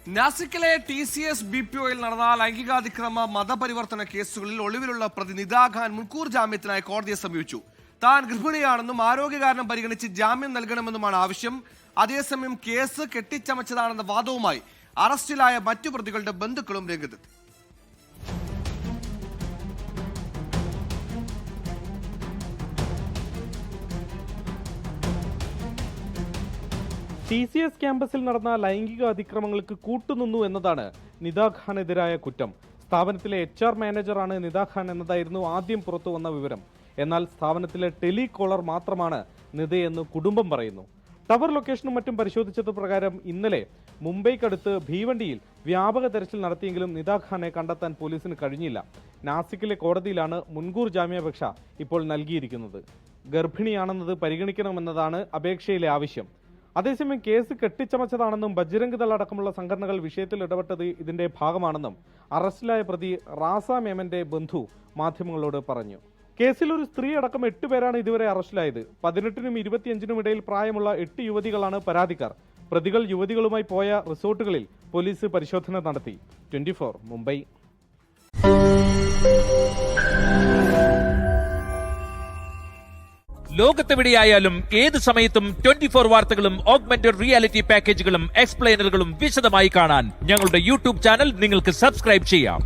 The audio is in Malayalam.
നാസിക്കിലെ TCS BPOയിൽ നടന്ന ലൈംഗികാതിക്രമ മതപരിവർത്തന കേസുകളിൽ ഒളിവിലുള്ള പ്രതി നിദാ ഖാൻ മുൻകൂർ ജാമ്യത്തിനായി കോടതിയെ സമീപിച്ചു. താൻ ഗർഭിണിയാണെന്നും ആരോഗ്യകാരണം പരിഗണിച്ച് ജാമ്യം നൽകണമെന്നുമാണ് ആവശ്യം. അതേസമയം കേസ് കെട്ടിച്ചമച്ചതാണെന്ന വാദവുമായി അറസ്റ്റിലായ മറ്റു പ്രതികളുടെ ബന്ധുക്കളും രംഗത്തെത്തി. TCS ക്യാമ്പസിൽ നടന്ന ലൈംഗിക അതിക്രമങ്ങൾക്ക് കൂട്ടുനിന്നു എന്നതാണ് നിദാ ഖാനെതിരായ കുറ്റം. സ്ഥാപനത്തിലെ HR മാനേജറാണ് നിദാ ഖാൻ എന്നതായിരുന്നു ആദ്യം പുറത്തു വന്ന വിവരം. എന്നാൽ സ്ഥാപനത്തിലെ ടെലികോളർ മാത്രമാണ് നിദയെന്ന് കുടുംബം പറയുന്നു. ടവർ ലൊക്കേഷനും മറ്റും പരിശോധിച്ചത് പ്രകാരം ഇന്നലെ മുംബൈക്കടുത്ത് ഭീവണ്ടിയിൽ വ്യാപക തെരച്ചിൽ നടത്തിയെങ്കിലും നിദാ ഖാനെ കണ്ടെത്താൻ പോലീസിന് കഴിഞ്ഞില്ല. നാസിക്കിലെ കോടതിയിലാണ് മുൻകൂർ ജാമ്യാപേക്ഷ ഇപ്പോൾ നൽകിയിരിക്കുന്നത്. ഗർഭിണിയാണെന്നത് പരിഗണിക്കണമെന്നതാണ് അപേക്ഷയിലെ ആവശ്യം. അതേസമയം കേസ് കെട്ടിച്ചമച്ചതാണെന്നും ബജ്രംഗ് ദൾ അടക്കമുള്ള സംഘടനകൾ വിഷയത്തിൽ ഇടപെട്ടത് ഇതിന്റെ ഭാഗമാണെന്നും അറസ്റ്റിലായ പ്രതി റാസ മേമന്റെ ബന്ധു മാധ്യമങ്ങളോട് പറഞ്ഞു. കേസിൽ ഒരു സ്ത്രീ അടക്കം 8 പേരാണ് ഇതുവരെ അറസ്റ്റിലായത്. 18നും 25നും ഇടയിൽ പ്രായമുള്ള 8 യുവതികളാണ് പരാതിക്കാർ. പ്രതികൾ യുവതികളുമായി പോയ റിസോർട്ടുകളിൽ പോലീസ് പരിശോധന നടത്തി. 24 മുംബൈ. ലോകത്തെവിടെയായാലും ഏത് സമയത്തും 24 വാർത്തകളും ഓഗ്മെന്റഡ് റിയാലിറ്റി പാക്കേജുകളും എക്സ്പ്ലെയിനറുകളും വിശദമായി കാണാൻ ഞങ്ങളുടെ YouTube ചാനൽ നിങ്ങൾക്ക് സബ്സ്ക്രൈബ് ചെയ്യാം.